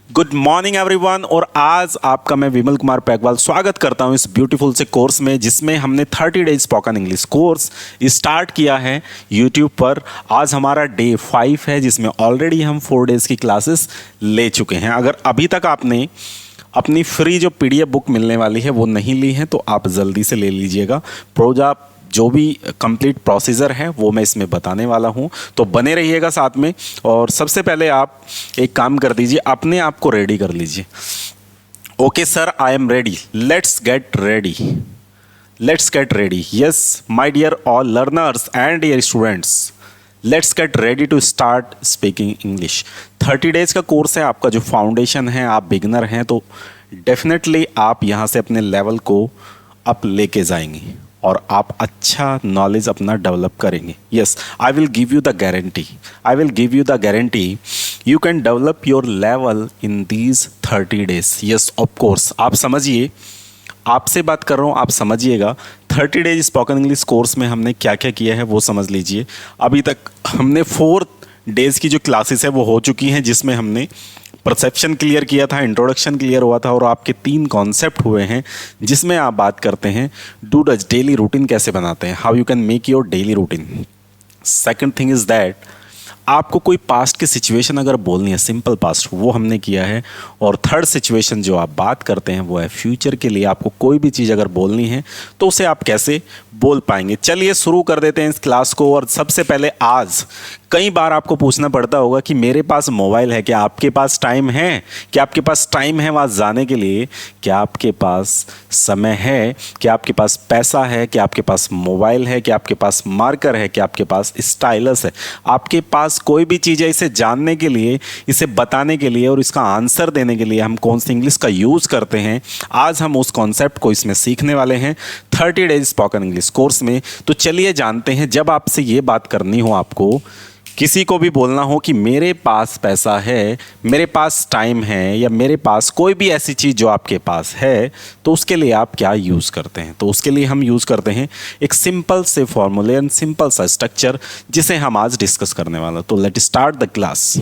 Good morning everyone. और आज आपका मैं विमल कुमार पैकवाल स्वागत करता हूं इस ब्यूटीफुल से कोर्स में जिसमें हमने 30 days spoken English course start किया है यूट्यूब पर। आज हमारा डे 5 है जिसमें ऑलरेडी हम 4 डेज़ की क्लासेस ले चुके हैं। अगर अभी तक आपने अपनी फ्री जो PDF बुक मिलने वाली है वो नहीं ली है तो आप जल्दी से ले लीजिएगा। प्रोजा जो भी कंप्लीट प्रोसीजर है वो मैं इसमें बताने वाला हूँ, तो बने रहिएगा साथ में। और सबसे पहले आप एक काम कर दीजिए, अपने आप को रेडी कर लीजिए। Okay sir, I am ready, let's get ready, let's get ready. Yes my dear all learners and dear students, let's get ready to start speaking English. 30 days का कोर्स है आपका। जो फाउंडेशन है, आप बिगनर हैं तो डेफिनेटली आप यहाँ से अपने लेवल को अप लेके जाएंगे और आप अच्छा नॉलेज अपना डेवलप करेंगे। Yes, I will give you the guarantee, I will give you the guarantee you can develop your level in these 30 days. Yes of course, आप समझिए, आपसे बात कर रहा हूँ, आप समझिएगा। 30 डेज स्पोकन इंग्लिश कोर्स में हमने क्या क्या किया है वो समझ लीजिए। अभी तक हमने 4 डेज़ की जो क्लासेस है वो हो चुकी हैं, जिसमें हमने परसेप्शन क्लियर किया था, इंट्रोडक्शन क्लियर हुआ था और आपके 3 कॉन्सेप्ट हुए हैं जिसमें आप बात करते हैं डू डज, डेली रूटीन कैसे बनाते हैं, how you can make your daily routine. Second thing is that आपको कोई पास्ट की सिचुएशन अगर बोलनी है, सिंपल पास्ट, वो हमने किया है। और थर्ड सिचुएशन जो आप बात करते हैं वो है फ्यूचर के लिए। आपको कोई भी चीज़ अगर बोलनी है तो उसे आप कैसे बोल पाएंगे। चलिए शुरू कर देते हैं इस क्लास को। और सबसे पहले आज कई बार आपको पूछना पड़ता होगा कि मेरे पास मोबाइल है, क्या आपके पास टाइम है, क्या आपके पास टाइम है वहाँ जाने के लिए, क्या आपके पास समय है, क्या आपके पास पैसा है, क्या आपके पास मोबाइल है, क्या आपके पास मार्कर है, क्या आपके पास स्टाइलस है। आपके पास कोई भी चीज़ है, इसे जानने के लिए, इसे बताने के लिए और इसका आंसर देने के लिए हम कौन सी इंग्लिश का यूज़ करते हैं, आज हम उस कॉन्सेप्ट को इसमें सीखने वाले हैं 30 डेज स्पोकन इंग्लिश कोर्स में। तो चलिए जानते हैं, जब आपसे ये बात करनी हो, आपको किसी को भी बोलना हो कि मेरे पास पैसा है, मेरे पास टाइम है, या मेरे पास कोई भी ऐसी चीज़ जो आपके पास है, तो उसके लिए आप क्या यूज़ करते हैं। तो उसके लिए हम यूज़ करते हैं एक सिंपल से फॉर्मूले एंड सिंपल सा स्ट्रक्चर जिसे हम आज डिस्कस करने वाला। तो let start the class.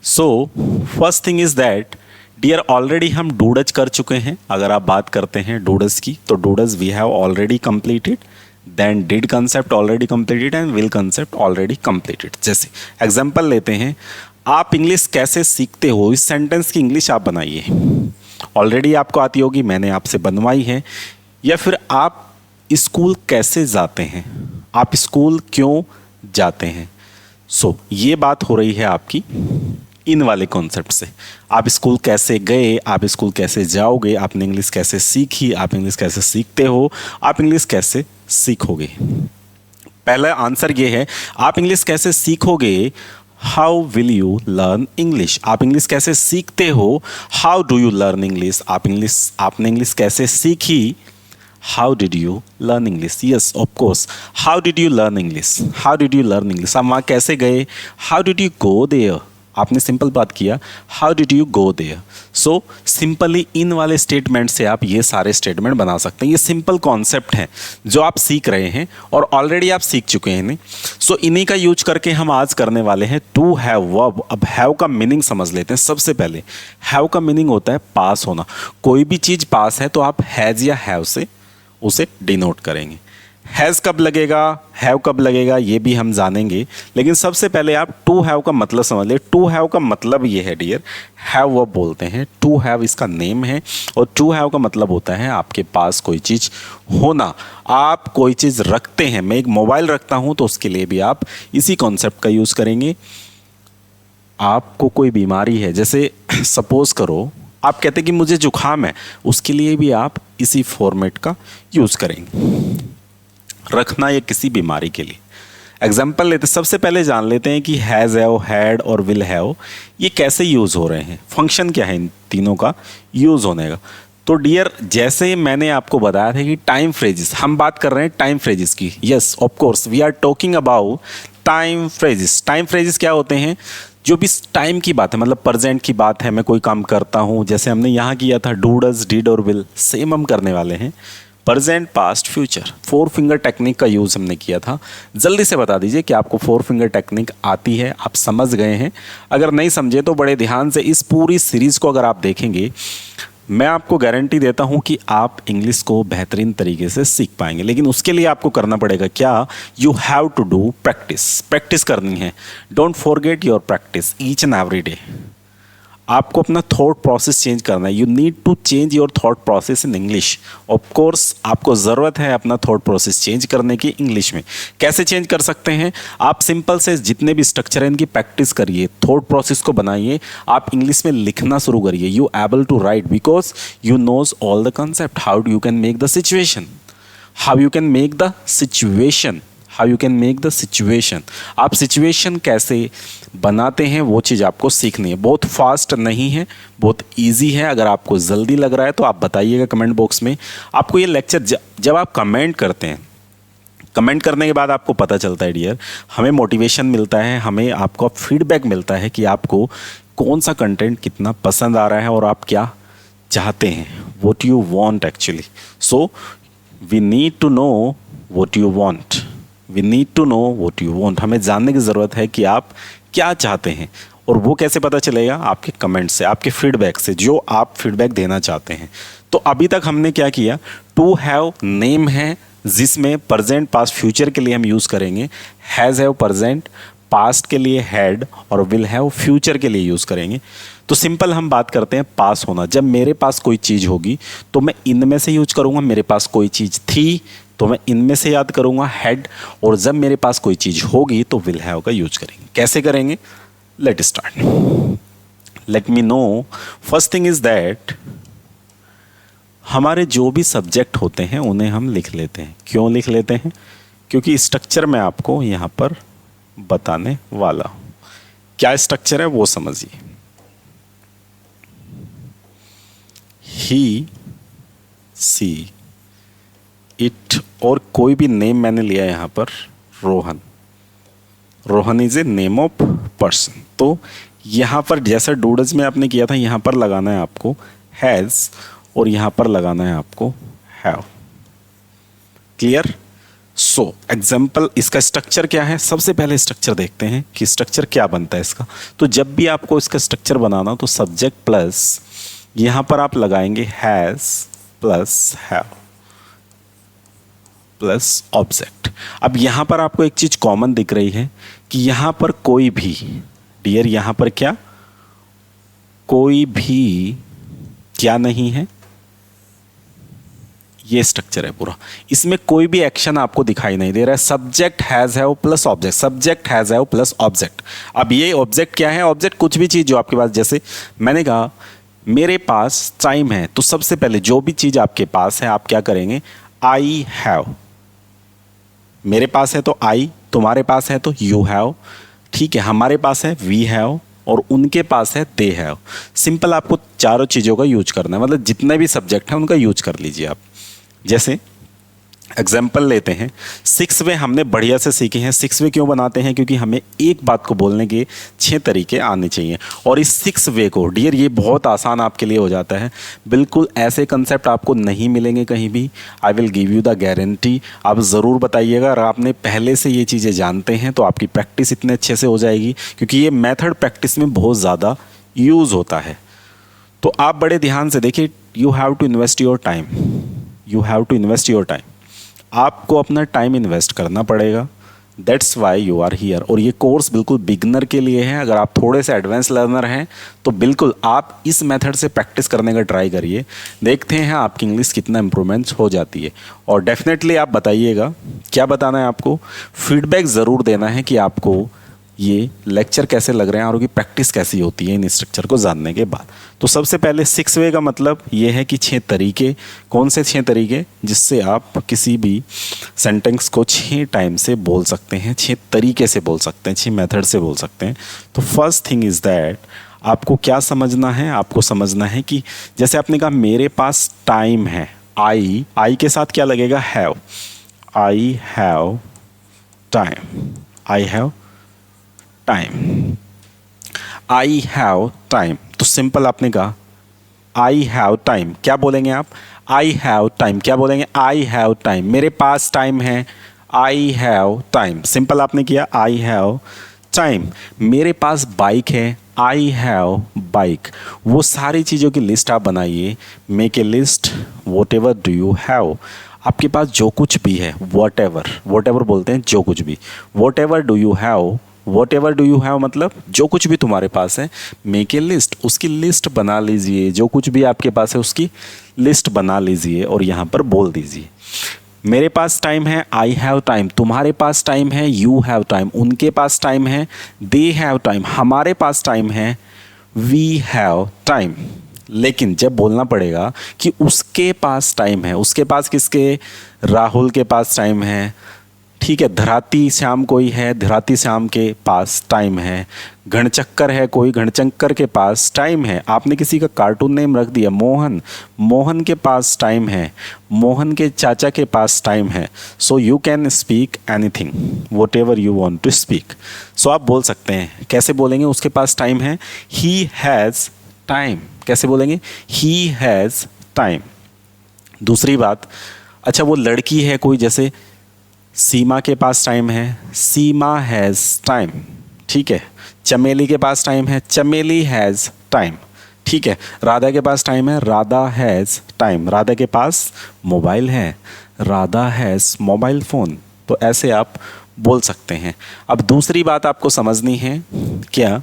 So first thing is that dear, already हम डूडज कर चुके हैं। अगर आप बात करते हैं डूडज की तो dudes we have already completed, then did concept already completed and will concept already completed. जैसे एग्जांपल लेते हैं, आप इंग्लिश कैसे सीखते हो, इस सेंटेंस की इंग्लिश आप बनाइए। ऑलरेडी आपको आती होगी, मैंने आपसे बनवाई है। या फिर आप स्कूल कैसे जाते हैं, आप स्कूल क्यों जाते हैं। सो ये बात हो रही है आपकी इन वाले कॉन्सेप्ट से। आप स्कूल कैसे गए, आप स्कूल कैसे जाओगे, आपने इंग्लिश कैसे सीखी, आप इंग्लिश कैसे सीखते हो, आप इंग्लिश कैसे सीखोगे। पहला आंसर ये है, आप इंग्लिश कैसे सीखोगे, how will you learn English. आप इंग्लिश कैसे सीखते हो, how do you learn English. आपने इंग्लिश कैसे सीखी, how did you learn English. Yes of course, how did you learn English, how did you learn English. आप वहाँ कैसे गए, how did you go there. आपने सिंपल बात किया, how did you go there. So simply इन वाले statement से आप ये सारे स्टेटमेंट बना सकते हैं। ये सिंपल कॉन्सेप्ट है जो आप सीख रहे हैं और ऑलरेडी आप सीख चुके हैं। सो इन्हीं का यूज करके हम आज करने वाले हैं टू हैव वर्ब। अब हैव का मीनिंग समझ लेते हैं। सबसे पहले हैव का मीनिंग होता है पास होना। कोई भी चीज़ पास है तो आप हैज़ या हैव से उसे डिनोट करेंगे। हैज़ कब लगेगा, हैव कब लगेगा, ये भी हम जानेंगे। लेकिन सबसे पहले आप टू हैव का मतलब समझ ले। टू हैव का मतलब ये है डियर, हैव वो बोलते हैं, टू हैव इसका नेम है और टू हैव का मतलब होता है आपके पास कोई चीज़ होना। आप कोई चीज़ रखते हैं। मैं एक मोबाइल रखता हूँ तो उसके लिए भी आप इसी कॉन्सेप्ट का यूज़ करेंगे। आपको कोई बीमारी है, जैसे सपोज करो आप कहते कि मुझे जुकाम है, उसके लिए भी आप इसी फॉर्मेट का यूज़ करेंगे। रखना या किसी बीमारी के लिए। एग्जाम्पल लेते, सबसे पहले जान लेते हैं कि हैज़ हैव, हैड और विल हैव ये कैसे यूज़ हो रहे हैं, फंक्शन क्या है इन तीनों का यूज़ होने का। तो डियर, जैसे मैंने आपको बताया था कि टाइम फ्रेजेस, हम बात कर रहे हैं टाइम फ्रेजेस की। Yes of course, we are talking about time phrases. Time phrases क्या होते हैं, जो भी टाइम की बात है, मतलब प्रेजेंट की बात है, मैं कोई काम करता हूँ, जैसे हमने यहाँ किया था डू डज, डिड और विल, सेम हम करने वाले हैं present, past, future. 4 finger technique का यूज़ हमने किया था। जल्दी से बता दीजिए कि आपको 4 फिंगर टेक्निक आती है, आप समझ गए हैं। अगर नहीं समझे तो बड़े ध्यान से इस पूरी सीरीज़ को अगर आप देखेंगे, मैं आपको गारंटी देता हूं कि आप इंग्लिश को बेहतरीन तरीके से सीख पाएंगे। लेकिन उसके लिए आपको करना पड़ेगा क्या, you have to do practice. Practice करनी है। Don't forget your practice each and every day. आपको अपना थॉट प्रोसेस चेंज करना है। You need to change your thought process in English. Of course आपको ज़रूरत है अपना थॉट प्रोसेस चेंज करने की इंग्लिश में। कैसे चेंज कर सकते हैं? आप सिंपल से जितने भी स्ट्रक्चर हैं इनकी प्रैक्टिस करिए, थॉट प्रोसेस को बनाइए, आप इंग्लिश में लिखना शुरू करिए। You able to write because you knows all the concept. How you can make the situation, how you can make the situation, how you can make the situation. आप situation कैसे बनाते हैं वो चीज़ आपको सीखनी है। बहुत फास्ट नहीं है, बहुत इजी है। अगर आपको जल्दी लग रहा है तो आप बताइएगा कमेंट बॉक्स में। आपको ये लेक्चर जब आप कमेंट करते हैं, कमेंट करने के बाद आपको पता चलता है डियर, हमें मोटिवेशन मिलता है, हमें आपको फीडबैक मिलता है कि आपको कौन सा कंटेंट कितना पसंद आ रहा है और आप क्या चाहते हैं, what you want actually. So we need to know what you want, we need to know what you want. हमें जानने की ज़रूरत है कि आप क्या चाहते हैं, और वो कैसे पता चलेगा? आपके कमेंट से, आपके फीडबैक से, जो आप फीडबैक देना चाहते हैं। तो अभी तक हमने क्या किया, टू हैव नेम है जिसमें प्रेजेंट, पास्ट, फ्यूचर के लिए हम यूज़ करेंगे। हैज़ हैव प्रेजेंट, पास्ट के लिए हैड, और विल हैव फ्यूचर के लिए यूज़ करेंगे। तो सिंपल हम बात करते हैं पास होना। जब मेरे पास कोई चीज़ होगी तो मैं इनमें से यूज करूँगा। मेरे पास कोई चीज़ थी तो मैं इनमें से याद करूँगा हैड, और जब मेरे पास कोई चीज़ होगी तो विल हैव का यूज करेंगे। कैसे करेंगे? Let start. Let me know. First thing is that हमारे जो भी सब्जेक्ट होते हैं उन्हें हम लिख लेते हैं। क्यों लिख लेते हैं? क्योंकि स्ट्रक्चर मैं आपको यहाँ पर बताने वाला हूँ। क्या स्ट्रक्चर है वो समझिए। ही, सी, इट, और कोई भी नेम मैंने लिया यहाँ पर, Rohan. Rohan is a name of person. तो यहाँ पर जैसा डूडल्स में आपने किया था, यहाँ पर लगाना है आपको हैज़, और यहाँ पर लगाना है आपको हैव। क्लियर? सो एग्जाम्पल, इसका स्ट्रक्चर क्या है? सबसे पहले स्ट्रक्चर देखते हैं कि स्ट्रक्चर क्या बनता है इसका। तो जब भी आपको इसका स्ट्रक्चर बनाना तो सब्जेक्ट प्लस यहाँ पर आप लगाएंगे has plus have plus object. अब यहाँ पर आपको एक चीज़ कॉमन दिख रही है कि यहाँ पर कोई भी, डियर यहाँ पर क्या, कोई भी क्या नहीं है, ये स्ट्रक्चर है पूरा। इसमें कोई भी एक्शन आपको दिखाई नहीं दे रहा है। Subject has have plus object, subject has have plus object. अब ये ऑब्जेक्ट क्या है? ऑब्जेक्ट कुछ भी चीज़ जो आपके पास, जैसे मैंने कहा मेरे पास टाइम है, तो सबसे पहले जो भी चीज़ आपके पास है आप क्या करेंगे? I have. मेरे पास है तो आई, तुम्हारे पास है तो यू हैव, ठीक है। हमारे पास है वी हैव, और उनके पास है दे हैव। सिंपल आपको चारों चीज़ों का यूज करना है, मतलब जितने भी सब्जेक्ट हैं उनका यूज कर लीजिए आप। जैसे एग्जाम्पल लेते हैं, 6 वे हमने बढ़िया से सीखे हैं। 6 वे क्यों बनाते हैं? क्योंकि हमें एक बात को बोलने के 6 तरीके आने चाहिए, और इस 6 वे को, डियर ये बहुत आसान आपके लिए हो जाता है। बिल्कुल ऐसे कंसेप्ट आपको नहीं मिलेंगे कहीं भी। I will give you the guarantee. आप ज़रूर बताइएगा। अगर आपने पहले से ये चीज़ें जानते हैं तो आपकी प्रैक्टिस इतने अच्छे से हो जाएगी, क्योंकि ये मेथड प्रैक्टिस में बहुत ज़्यादा यूज़ होता है। तो आप बड़े ध्यान से देखिए। You have to invest your time, you have to invest your time. आपको अपना टाइम इन्वेस्ट करना पड़ेगा। That's why you are here. और ये कोर्स बिल्कुल बिगनर के लिए है। अगर आप थोड़े से एडवांस लर्नर हैं तो बिल्कुल आप इस मेथड से प्रैक्टिस करने का ट्राई करिए। देखते हैं आपकी इंग्लिश कितना इम्प्रूवमेंट्स हो जाती है। और डेफिनेटली आप बताइएगा, क्या बताना है आपको, फीडबैक ज़रूर देना है कि आपको ये लेक्चर कैसे लग रहे हैं और उनकी प्रैक्टिस कैसी होती है इन स्ट्रक्चर को जानने के बाद। तो सबसे पहले 6 वे का मतलब ये है कि 6 तरीके। कौन से 6 तरीके? जिससे आप किसी भी सेंटेंस को 6 टाइम से बोल सकते हैं, 6 तरीके से बोल सकते हैं, 6 मेथड से बोल सकते हैं। तो फर्स्ट थिंग इज़ दैट आपको क्या समझना है? आपको समझना है कि जैसे आपने कहा मेरे पास टाइम है, आई के साथ क्या लगेगा? Have. I have time, I have time, I have time. तो सिंपल आपने कहा आई हैव टाइम। क्या बोलेंगे आप? आई हैव टाइम, क्या बोलेंगे? आई हैव टाइम, मेरे पास टाइम है। आई हैव टाइम, सिंपल आपने किया, आई हैव टाइम। मेरे पास बाइक है, आई हैव बाइक। वो सारी चीज़ों की लिस्ट आप बनाइए, make a list, what ever do you have. आपके पास जो कुछ भी है, वॉट एवर बोलते हैं जो कुछ भी, what ever do you have, what ever do you have मतलब जो कुछ भी तुम्हारे पास है, मेक ए लिस्ट, उसकी लिस्ट बना लीजिए। जो कुछ भी आपके पास है उसकी लिस्ट बना लीजिए और यहाँ पर बोल दीजिए। मेरे पास टाइम है, आई हैव टाइम। तुम्हारे पास टाइम है, यू हैव टाइम। उनके पास टाइम है, दे हैव टाइम। हमारे पास टाइम है, वी हैव टाइम। लेकिन जब बोलना पड़ेगा कि उसके पास टाइम है, उसके पास किसके? राहुल के पास टाइम है, ठीक है। धराती श्याम कोई है, धराती श्याम के पास टाइम है। घनचक्कर है कोई, घनचक्कर के पास टाइम है। आपने किसी का कार्टून नेम रख दिया मोहन, मोहन के पास टाइम है, मोहन के चाचा के पास टाइम है। So you can speak anything, whatever you want to speak. So आप बोल सकते हैं, कैसे बोलेंगे? उसके पास टाइम है, ही हैज़ टाइम। कैसे बोलेंगे? He has time. दूसरी बात, अच्छा वो लड़की है कोई, जैसे सीमा के पास टाइम है, सीमा हैज़ टाइम, ठीक है। चमेली के पास टाइम है, चमेली हैज़ टाइम, ठीक है। राधा के पास टाइम है, राधा हैज़ टाइम। राधा के पास मोबाइल है, राधा हैज़ मोबाइल फ़ोन। तो ऐसे आप बोल सकते हैं। अब दूसरी बात आपको समझनी है क्या,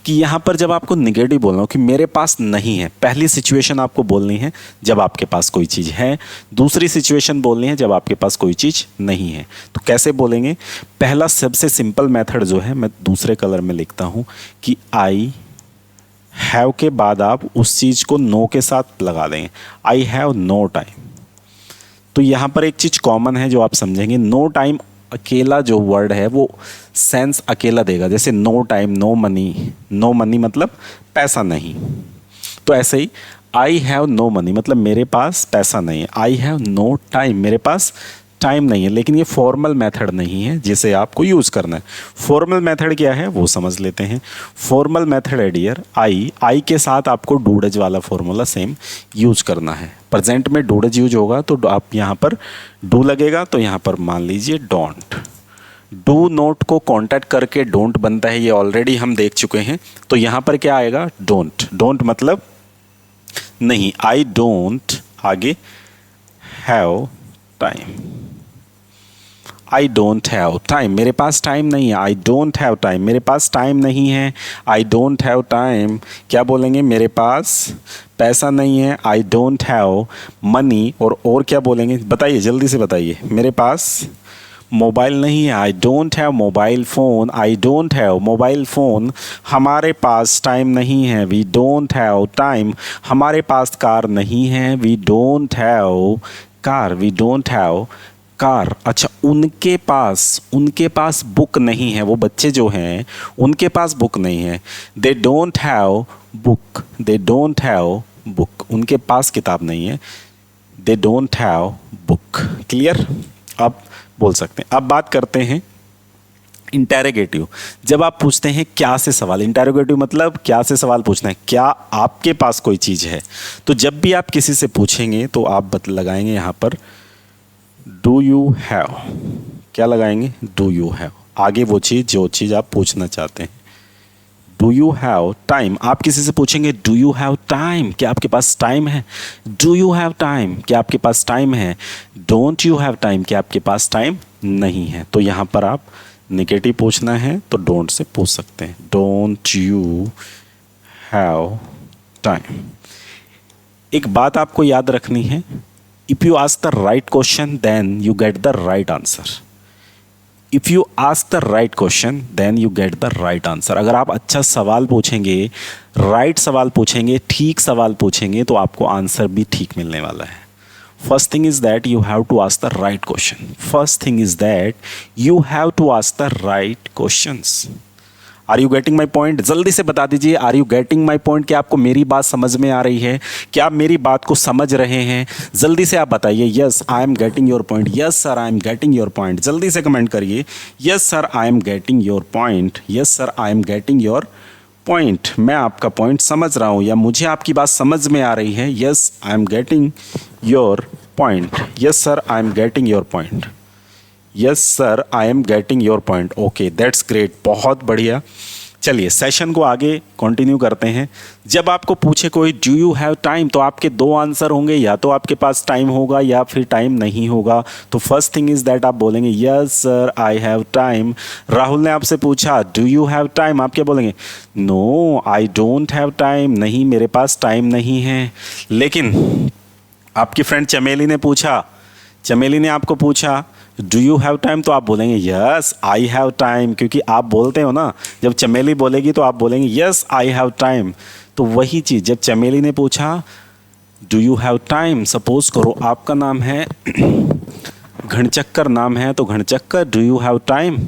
कि यहाँ पर जब आपको निगेटिव बोलना हो कि मेरे पास नहीं है, पहली सिचुएशन आपको बोलनी है जब आपके पास कोई चीज़ है, दूसरी सिचुएशन बोलनी है जब आपके पास कोई चीज़ नहीं है। तो कैसे बोलेंगे? पहला सबसे सिंपल मेथड जो है, मैं दूसरे कलर में लिखता हूँ कि आई हैव के बाद आप उस चीज़ को नो के साथ लगा देंगे। I have no time. तो यहाँ पर एक चीज़ कॉमन है जो आप समझेंगे, नो टाइम अकेला जो वर्ड है वो सेंस अकेला देगा। जैसे no time, no money, no money मतलब पैसा नहीं। तो ऐसे ही आई हैव नो मनी मतलब मेरे पास पैसा नहीं है। आई हैव नो टाइम, मेरे पास टाइम नहीं है। लेकिन ये फॉर्मल मेथड नहीं है जिसे आपको यूज़ करना है। फॉर्मल मेथड क्या है वो समझ लेते हैं। फॉर्मल मेथड है डियर, आई के साथ आपको डूडज वाला फॉर्मूला सेम यूज करना है। प्रेजेंट में डूडज यूज होगा तो आप यहाँ पर डू लगेगा, तो यहाँ पर मान लीजिए डोंट। डू नोट को कॉन्टैक्ट करके डोंट बनता है, ये ऑलरेडी हम देख चुके हैं। तो यहाँ पर क्या आएगा? डोंट। डोंट मतलब नहीं। आई डोंट, आगे have time. I don't have time, मेरे पास टाइम नहीं है। आई डोंट हैव टाइम, मेरे पास टाइम नहीं है। आई डोंट हैव टाइम, क्या बोलेंगे? मेरे पास पैसा नहीं है। आई डोंट हैव मनी, और क्या बोलेंगे? बताइए, जल्दी से बताइए। मेरे पास मोबाइल नहीं है। आई don't have mobile phone, I don't have mobile phone. हमारे पास टाइम नहीं है, वी डोंट हैव टाइम। हमारे पास कार नहीं है, we don't have car, we don't have car. अच्छा, उनके पास बुक नहीं है। वो बच्चे जो हैं उनके पास बुक नहीं है। They don't have book, they don't have book, उनके पास किताब नहीं है। They don't have book. Clear? अब बोल सकते हैं। अब बात करते हैं इंटेरोगेटिव। जब आप पूछते हैं क्या से सवाल, इंटेरोगेटिव मतलब क्या से सवाल पूछना है, क्या आपके पास कोई चीज़ है। तो जब भी आप किसी से पूछेंगे तो आप लगाएंगे यहाँ पर डू यू हैव, क्या लगाएंगे? डू यू हैव, आगे वो चीज़ जो चीज़ आप पूछना चाहते हैं। डू यू हैव टाइम, आप किसी से पूछेंगे डू यू हैव टाइम, क्या आपके पास टाइम है? डू यू हैव टाइम, क्या आपके पास टाइम है? डोंट यू हैव टाइम, क्या आपके पास टाइम नहीं है। तो यहाँ पर आप नेगेटिव पूछना है तो डोंट से पूछ सकते हैं, डोंट यू हैव टाइम। एक बात आपको याद रखनी है, if you ask the right question then you get the right answer. If you ask the right question then you get the right answer. अगर आप अच्छा सवाल पूछेंगे, राइट सवाल पूछेंगे, ठीक सवाल पूछेंगे तो आपको आंसर भी ठीक मिलने वाला है। First thing is that you have to ask the right question. First thing is that you have to ask the right questions. Are you getting my point? जल्दी से बता दीजिए, are you getting my point? क्या आपको मेरी बात समझ में आ रही है? क्या आप मेरी बात को समझ रहे हैं? जल्दी से आप बताइए, yes I am getting your point, yes sir I am getting your point. जल्दी से कमेंट करिए, yes sir I am getting your point, yes sir I am getting your point, मैं आपका पॉइंट समझ रहा हूँ या मुझे आपकी बात समझ में आ रही है। Yes I am getting your point, yes sir I am getting your point, yes sir I am getting your point. Okay that's great, बहुत बढ़िया। चलिए सेशन को आगे कंटिन्यू करते हैं। जब आपको पूछे कोई डू यू हैव टाइम, तो आपके दो आंसर होंगे, या तो आपके पास टाइम होगा या फिर टाइम नहीं होगा। तो फर्स्ट थिंग इज दैट आप बोलेंगे yes sir I have time. Rahul ने आपसे पूछा डू यू हैव टाइम, आप क्या बोलेंगे? No I don't have time, नहीं मेरे पास टाइम नहीं है। लेकिन आपकी फ्रेंड चमेली ने पूछा, चमेली ने आपको पूछा डू यू हैव टाइम, तो आप बोलेंगे यस आई हैव टाइम, क्योंकि आप बोलते हो ना, जब चमेली बोलेगी तो आप बोलेंगे यस आई हैव टाइम। तो वही चीज़ जब चमेली ने पूछा do you have time, suppose करो आपका नाम है घनचक्कर नाम है, तो Ghanchakkar do you have time,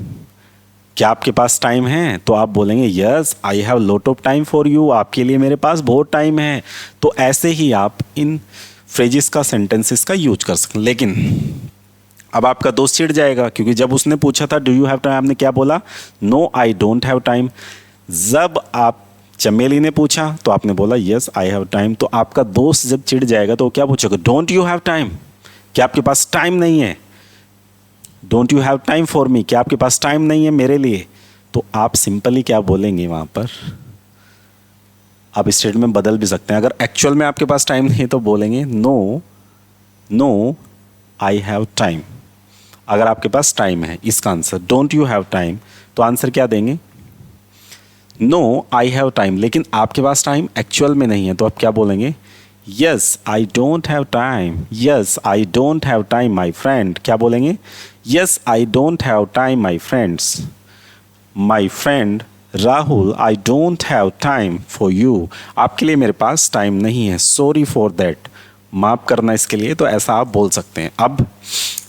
क्या आपके पास टाइम है? तो आप बोलेंगे yes I have lot of time for you, आपके लिए मेरे पास बहुत टाइम है। तो ऐसे ही आप इन फ्रेजेस का सेंटेंसेस का यूज कर सकते। लेकिन अब आपका दोस्त चिढ़ जाएगा, क्योंकि जब उसने पूछा था डू यू हैव टाइम, आपने क्या बोला? No I don't have time. जब आप चमेली ने पूछा तो आपने बोला यस आई हैव टाइम। तो आपका दोस्त जब चिढ़ जाएगा तो क्या पूछेगा? डोंट यू हैव टाइम, क्या आपके पास टाइम नहीं है? Don't you have time for me, क्या आपके पास टाइम नहीं है मेरे लिए? तो आप सिंपली क्या बोलेंगे वहाँ पर? आप स्टेटमेंट बदल भी सकते हैं। अगर एक्चुअल में आपके पास टाइम नहीं है तो बोलेंगे नो आई हैव टाइम। अगर आपके पास टाइम है, इसका answer don't you have time, तो आंसर क्या देंगे? No I have time. लेकिन आपके पास टाइम एक्चुअल में नहीं है, तो आप क्या बोलेंगे? Yes I don't have time, yes I don't have time my friend. क्या बोलेंगे? Yes I don't have time my friends, my friend Rahul I don't have time for you, आपके लिए मेरे पास टाइम नहीं है, सॉरी फॉर दैट, माफ़ करना इसके लिए। तो ऐसा आप बोल सकते हैं। अब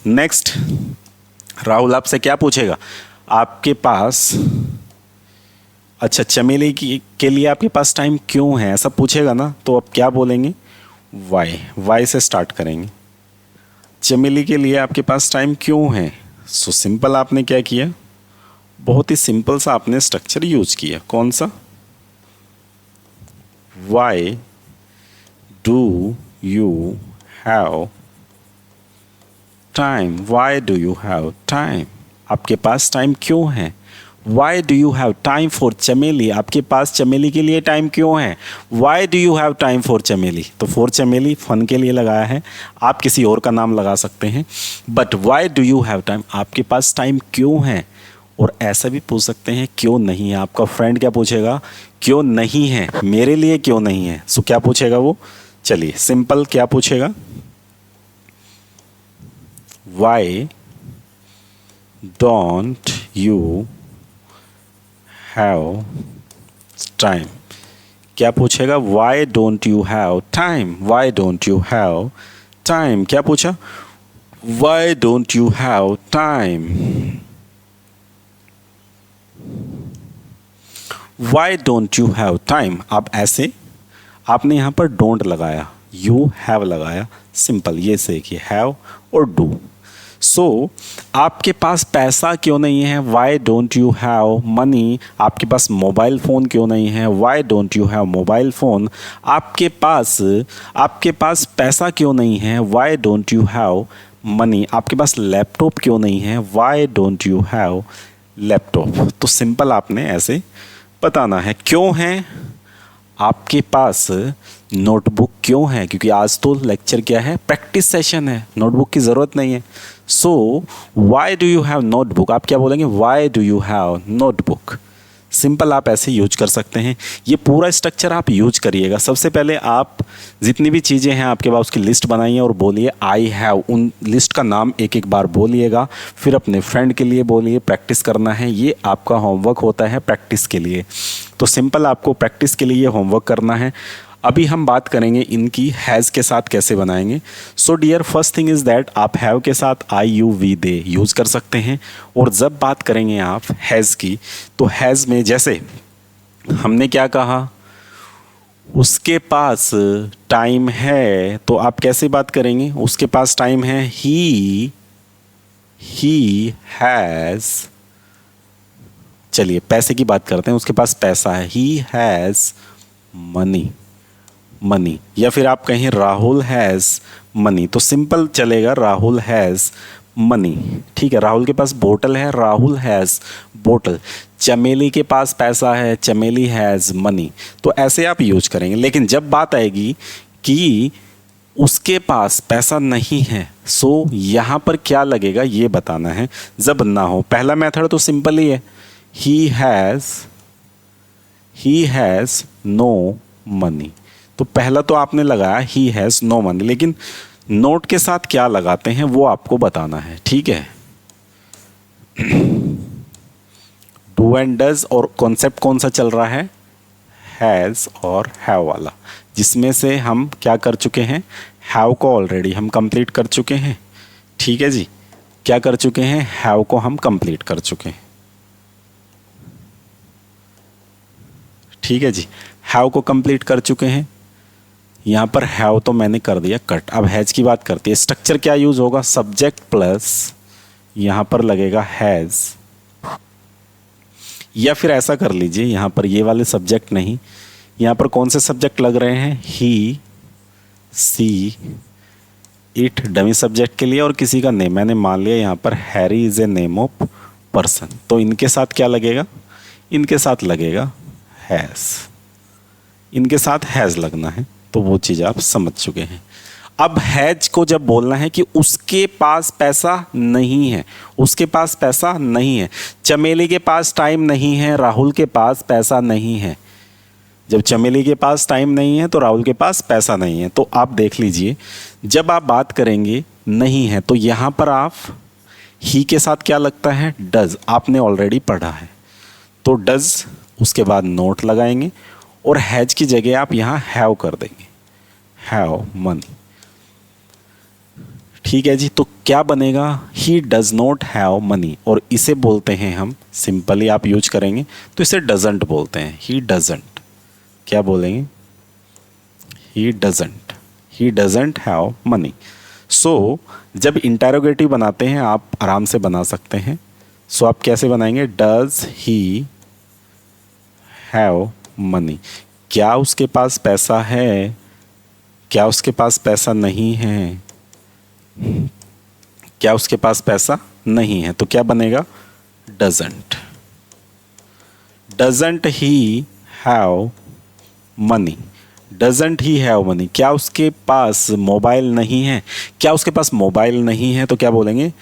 नेक्स्ट राहुल आपसे क्या पूछेगा? आपके पास, अच्छा चमेली के लिए आपके पास टाइम क्यों है, ऐसा पूछेगा ना, तो आप क्या बोलेंगे? वाई से स्टार्ट करेंगे। चमेली के लिए आपके पास टाइम क्यों है? सो सिंपल आपने क्या किया, बहुत ही सिंपल सा आपने स्ट्रक्चर यूज किया। कौन सा? Y do you have time, Y do you have time, आपके पास टाइम क्यों है? Y do you have time for चमेली, आपके पास चमेली के लिए टाइम क्यों है? Y do you have time for चमेली, तो फॉर चमेली फन के लिए लगाया है, आप किसी और का नाम लगा सकते हैं, but why do you have time, आपके पास टाइम क्यों है? और ऐसा भी पूछ सकते हैं क्यों नहीं है। आपका फ्रेंड क्या पूछेगा? क्यों नहीं है, मेरे लिए क्यों नहीं है। सो क्या पूछेगा वो? चलिए सिंपल क्या पूछेगा? Why don't you have time, क्या पूछेगा? Why don't you have time, why don't you have time, क्या पूछा? Why don't you have time, why don't you have time. अब ऐसे आपने यहाँ पर डोंट लगाया, यू हैव लगाया, सिंपल ये से कि हैव और डू। सो आपके पास पैसा क्यों नहीं है? Why don't you have money, आपके पास मोबाइल फ़ोन क्यों नहीं है? Why don't you have mobile phone, आपके पास पैसा क्यों नहीं है? Why don't you have money, आपके पास लैपटॉप क्यों नहीं है? Why don't you have laptop. तो सिंपल आपने ऐसे बताना है। क्यों है आपके पास नोटबुक क्यों है? क्योंकि आज तो लेक्चर क्या है? प्रैक्टिस सेशन है, नोटबुक की ज़रूरत नहीं है। So why do you have notebook, आप क्या बोलेंगे? Why do you have notebook. Simple आप ऐसे यूज कर सकते हैं। ये पूरा स्ट्रक्चर आप यूज करिएगा। सबसे पहले आप जितनी भी चीज़ें हैं आपके पास उसकी लिस्ट बनाइए और बोलिए आई हैव, उन लिस्ट का नाम एक एक बार बोलिएगा। फिर अपने फ्रेंड के लिए बोलिए, प्रैक्टिस करना है। ये आपका होमवर्क होता है प्रैक्टिस के लिए। तो सिंपल आपको प्रैक्टिस के लिए ये होमवर्क करना है। अभी हम बात करेंगे इनकी हैज़ के साथ कैसे बनाएंगे। So dear first thing is that आप हैव के साथ I you we they use कर सकते हैं। और जब बात करेंगे आप हैज़ की, तो हैज़ में जैसे हमने क्या कहा, उसके पास टाइम है, तो आप कैसे बात करेंगे? उसके पास टाइम है, ही हैज़ चलिए पैसे की बात करते हैं, उसके पास पैसा है, ही हैज़ मनी, मनी। या फिर आप कहें राहुल हैज़ मनी, तो सिंपल चलेगा, राहुल हैज़ मनी। ठीक है, राहुल के पास बोतल है, राहुल हैज़ बोतल। चमेली के पास पैसा है, चमेली हैज़ मनी। तो ऐसे आप यूज करेंगे। लेकिन जब बात आएगी कि उसके पास पैसा नहीं है, सो यहाँ पर क्या लगेगा ये बताना है। जब ना हो, पहला मेथड तो सिंपल ही है, ही हैज़ नो मनी। तो पहला तो आपने लगाया ही हैज़ नो मनी, लेकिन नोट के साथ क्या लगाते हैं वो आपको बताना है। ठीक है, डू एंड डज और कॉन्सेप्ट कौन सा चल रहा है, हैज़ और हैव वाला, जिसमें से हम क्या कर चुके हैं, हैव को ऑलरेडी हम कंप्लीट कर चुके हैं। ठीक है जी, क्या कर चुके हैं, हैव को हम कंप्लीट कर चुके हैं। ठीक है जी, हैव को कंप्लीट कर चुके हैं। यहाँ पर हैव तो मैंने कर दिया कट। अब हैज़ की बात करते हैं। स्ट्रक्चर क्या यूज होगा, सब्जेक्ट प्लस यहाँ पर लगेगा हैज़, या फिर ऐसा कर लीजिए, यहाँ पर ये वाले सब्जेक्ट नहीं, यहाँ पर कौन से सब्जेक्ट लग रहे हैं, ही, सी, इट डमी सब्जेक्ट के लिए, और किसी का नेम मैंने मान लिया यहाँ पर Harry is a name of person. तो इनके साथ क्या लगेगा, इनके साथ लगेगा हैज़, इनके साथ हैज़ लगना है। तो वो चीज़ आप समझ चुके हैं। अब हैज को जब बोलना है कि उसके पास पैसा नहीं है, उसके पास पैसा नहीं है। चमेली के पास टाइम नहीं है, राहुल के पास पैसा नहीं है। जब चमेली के पास टाइम नहीं है तो राहुल के पास पैसा नहीं है। तो आप देख लीजिए, जब आप बात करेंगे नहीं है तो यहाँ पर आप ही के साथ क्या लगता है, डज, आपने ऑलरेडी पढ़ा है। तो डज, उसके बाद नोट लगाएंगे और हैज की जगह आप यहाँ हैव कर देंगे, हैव मनी। ठीक है जी, तो क्या बनेगा, he does not have money, और इसे बोलते हैं हम, सिंपली आप यूज करेंगे तो इसे डजंट बोलते हैं। ही डजंट, क्या बोलेंगे, ही डजंट हैव मनी। सो जब इंटेरोगेटिव बनाते हैं आप आराम से बना सकते हैं। सो आप कैसे बनाएंगे, डज ही हैव मनी, क्या उसके पास पैसा है, क्या उसके पास पैसा नहीं है, क्या उसके पास पैसा नहीं है। तो क्या बनेगा, doesn't, doesn't he have money, doesn't he have money. क्या उसके पास मोबाइल नहीं है, क्या उसके पास मोबाइल नहीं है, तो क्या बोलेंगे,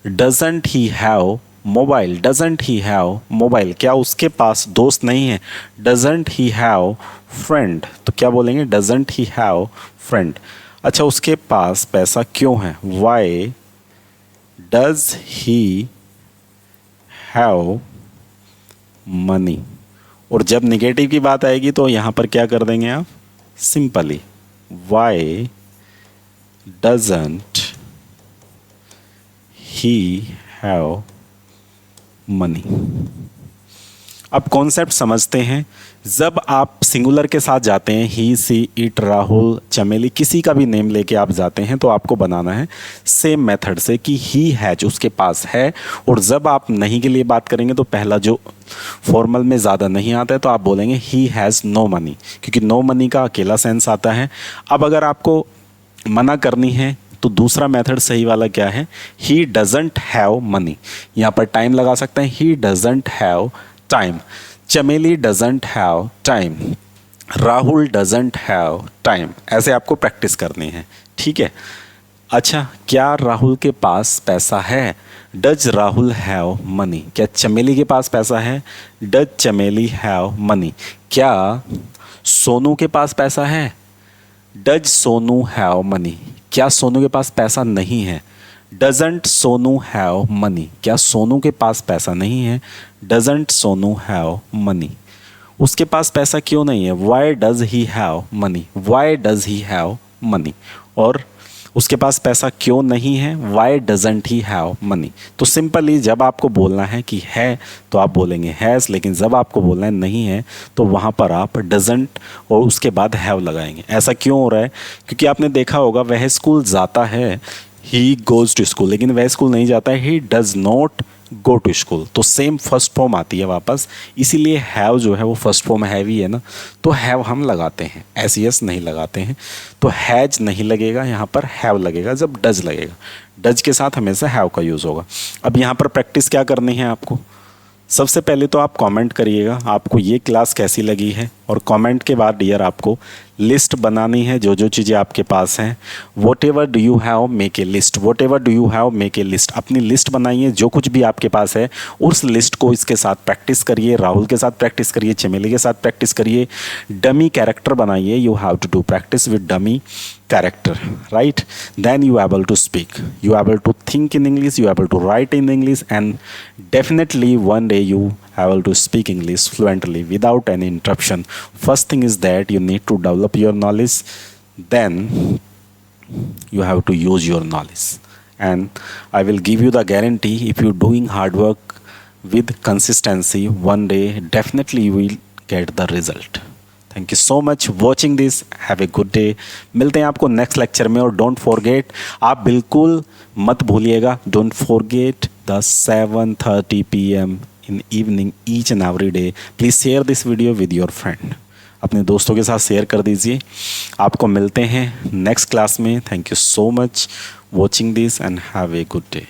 doesn't he have mobile, doesn't he have mobile. क्या उसके पास दोस्त नहीं है, डजंट ही हैव फ्रेंड, तो क्या बोलेंगे, डजंट ही हैव फ्रेंड। अच्छा, उसके पास पैसा क्यों है, why does he have money. और जब निगेटिव की बात आएगी तो यहाँ पर क्या कर देंगे आप, simply why doesn't he have money. अब कॉन्सेप्ट समझते हैं। जब आप सिंगुलर के साथ जाते हैं, ही, सी, इट, राहुल, चमेली, किसी का भी नेम लेके आप जाते हैं तो आपको बनाना है सेम मेथड से कि ही हैज, उसके पास है। और जब आप नहीं के लिए बात करेंगे तो पहला जो फॉर्मल में ज़्यादा नहीं आता है तो आप बोलेंगे ही हैज़ नो मनी, क्योंकि नो मनी का अकेला सेंस आता है। अब अगर आपको मना करनी है तो दूसरा मेथड सही वाला क्या है, ही डजंट हैव मनी। यहाँ पर टाइम लगा सकते हैं, ही डजंट हैव टाइम, चमेली doesn't have time, Rahul doesn't have time. ऐसे आपको प्रैक्टिस करनी है। ठीक है, अच्छा, क्या राहुल के पास पैसा है, डज राहुल हैव मनी। क्या चमेली के पास पैसा है, डज चमेली हैव मनी। क्या सोनू के पास पैसा है, डज सोनू हैव मनी। क्या सोनू के पास पैसा नहीं है, डजंट सोनू हैव मनी। क्या सोनू के पास पैसा नहीं है, डजंट सोनू हैव मनी। उसके पास पैसा क्यों नहीं है, why does he have money, why does he have money. और उसके पास पैसा क्यों नहीं है, why doesn't he have money. तो सिंपली जब आपको बोलना है कि है तो आप बोलेंगे हैज़, लेकिन जब आपको बोलना है नहीं है तो वहाँ पर आप डजंट और उसके बाद हैव लगाएंगे। ऐसा क्यों हो रहा है, क्योंकि आपने देखा होगा वह स्कूल जाता है, ही गोज़ टू स्कूल, लेकिन वह स्कूल नहीं जाता है, he does not go to school, तो सेम फर्स्ट फॉर्म आती है वापस, इसीलिए हैव जो है वो फर्स्ट फॉर्म हैवी है ना, तो हैव हम लगाते हैं, एस नहीं लगाते हैं। तो हैज नहीं लगेगा, यहाँ पर हैव लगेगा जब डज लगेगा। डज के साथ हमेशा हैव का यूज़ होगा। अब यहाँ पर प्रैक्टिस क्या करनी है आपको, सबसे पहले तो आप कमेंट करिएगा आपको ये क्लास कैसी लगी है, और कमेंट के बाद डियर आपको लिस्ट बनानी है जो जो चीज़ें आपके पास हैं। What ever do you have make a list, what ever do you have make a list, अपनी लिस्ट बनाइए जो कुछ भी आपके पास है उस लिस्ट को इसके साथ प्रैक्टिस करिए, राहुल के साथ प्रैक्टिस करिए, चमेली के साथ प्रैक्टिस करिए। डमी कैरेक्टर बनाइए, you have to do practice with dummy character, right? Then you are able to speak, you are able to think in English, you are able to write in English, and definitely one day you are able to speak English fluently without any interruption. First thing is that you need to develop your knowledge, then you have to use your knowledge, and I will give you the guarantee, if you doing hard work with consistency, one day definitely you will get the result. Thank you so much watching this, have a good day. मिलते हैं आपको next lecture में, और don't forget, आप बिल्कुल मत भूलिएगा, don't forget the 7:30 PM in evening each and every day. Please share this video with your friend, अपने दोस्तों के साथ शेयर कर दीजिए। आपको मिलते हैं नेक्स्ट क्लास में। Thank you so much watching this and have a good day.